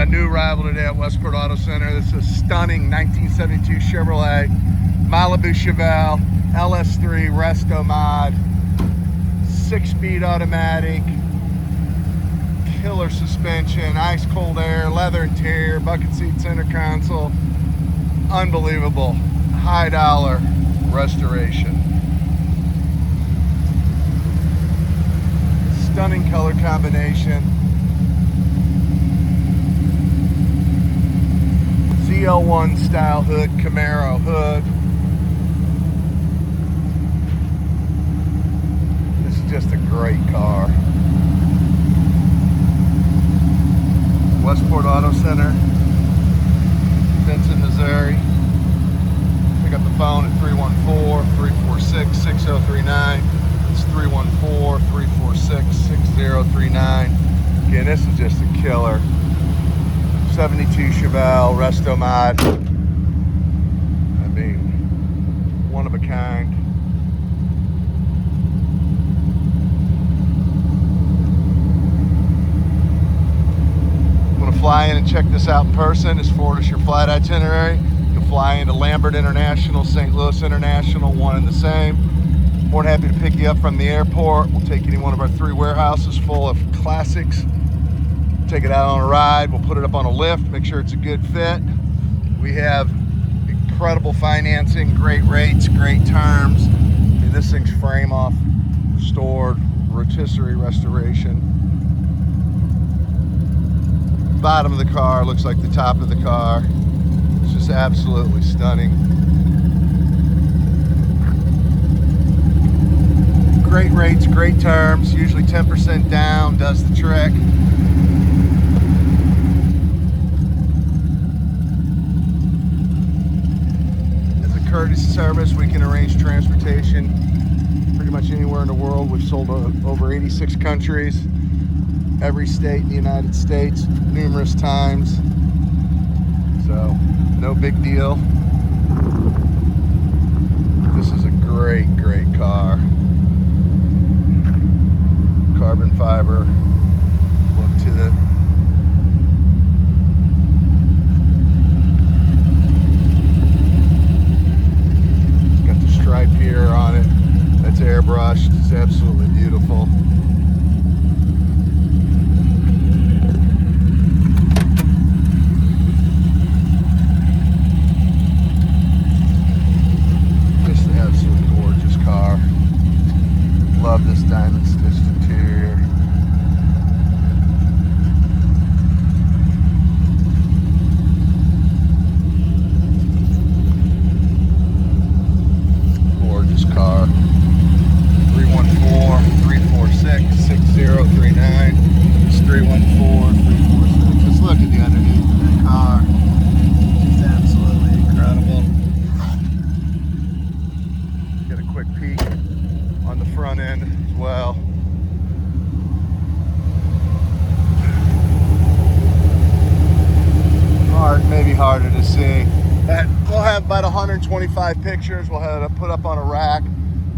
Got a new arrival today at Westport Auto Center. This is a stunning 1972 Chevrolet Malibu Chevelle LS3 Restomod, 6-speed automatic, killer suspension, ice cold air, leather interior, bucket seat, center console. Unbelievable, high dollar restoration. Stunning color combination. ZL1 style hood, Camaro hood. This is just a great car. Westport Auto Center, Vincent, Missouri. Pick up the phone at 314-346-6039. It's 314-346-6039. Again, this is just a killer 72 Chevelle Restomod. I mean, one of a kind. Want to fly in and check this out in person? Is forward your flight itinerary. You can fly into Lambert International, St. Louis International, one and the same. More than happy to pick you up from the airport. We'll take you to one of our 3 warehouses full of classics. Take it out on a ride. We'll put it up on a lift, make sure it's a good fit. We have incredible financing, great rates, great terms. I mean, this thing's frame off, restored, rotisserie restoration. Bottom of the car looks like the top of the car. It's just absolutely stunning. Great rates, great terms, usually 10% down, does the trick. Courtesy service, we can arrange transportation pretty much anywhere in the world. We've sold over 86 countries, every state in the United States, numerous times. So, no big deal. This is a great, great car. Carbon fiber look to the stripe here on it. That's airbrushed. It's absolutely beautiful. Just an absolutely gorgeous car. Love this diamond stitched interior. Car. 314-346-6039. It's 314-346. Just look at the underneath of that car. It's absolutely incredible. Get a quick peek on the front end as well. Maybe harder to see. We'll have about 125 pictures. We'll have it put up on a rack.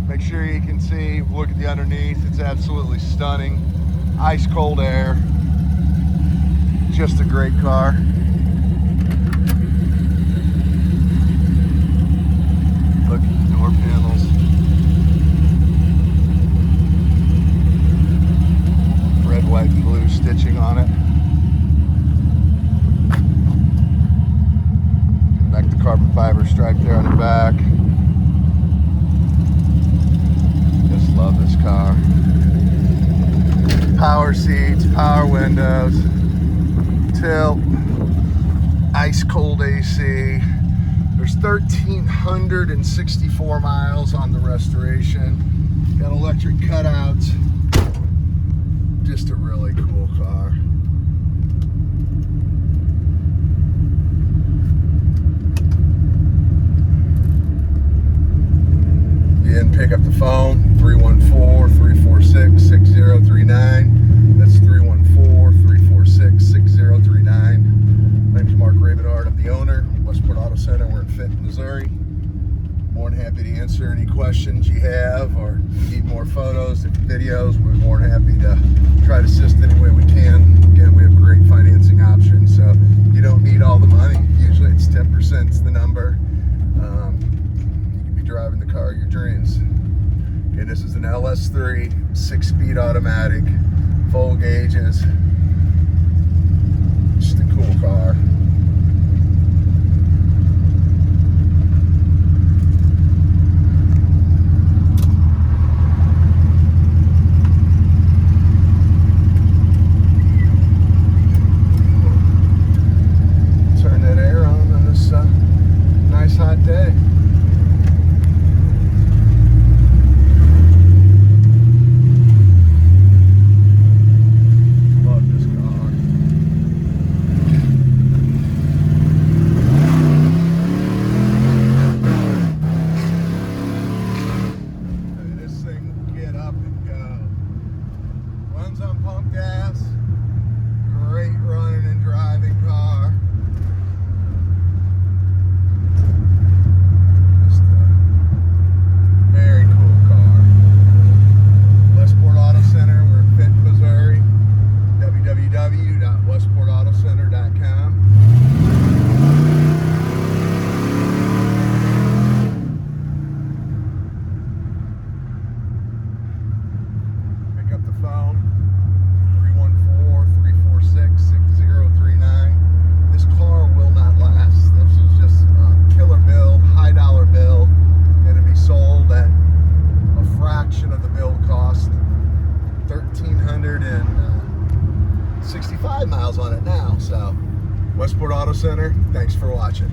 Make sure you can see, look at the underneath. It's absolutely stunning. Ice cold air. Just a great car. Look at the door panels. Red, white, and blue stitching on it. Back the carbon fiber stripe there on the back. Just love this car. Power seats, power windows, tilt, ice cold AC. There's 1,364 miles on the restoration. Got electric cutouts. Just a really cool car. Again, pick up the phone, 314-346-6039. That's 314-346-6039. My name's Mark Ravenard. I'm the owner, Westport Auto Center. We're in Fenton, Missouri. More than happy to answer any questions you have, or need more photos and videos. We're more than happy to try to assist any way we can. Again, we have great financing options, so 6-speed automatic, full gauges. Just a cool car. Turn that air on this nice hot day. On pump gas, great running and driving car. Just a very cool car. Westport Auto Center, we're in Fenton, Missouri. www.westportautocenter.com. Pick up the phone. 314-346-6039. This car will not last. This is just a killer build, high dollar build. It'll be sold at a fraction of the build cost. 1,365 miles on it now. So, Westport Auto Center, thanks for watching.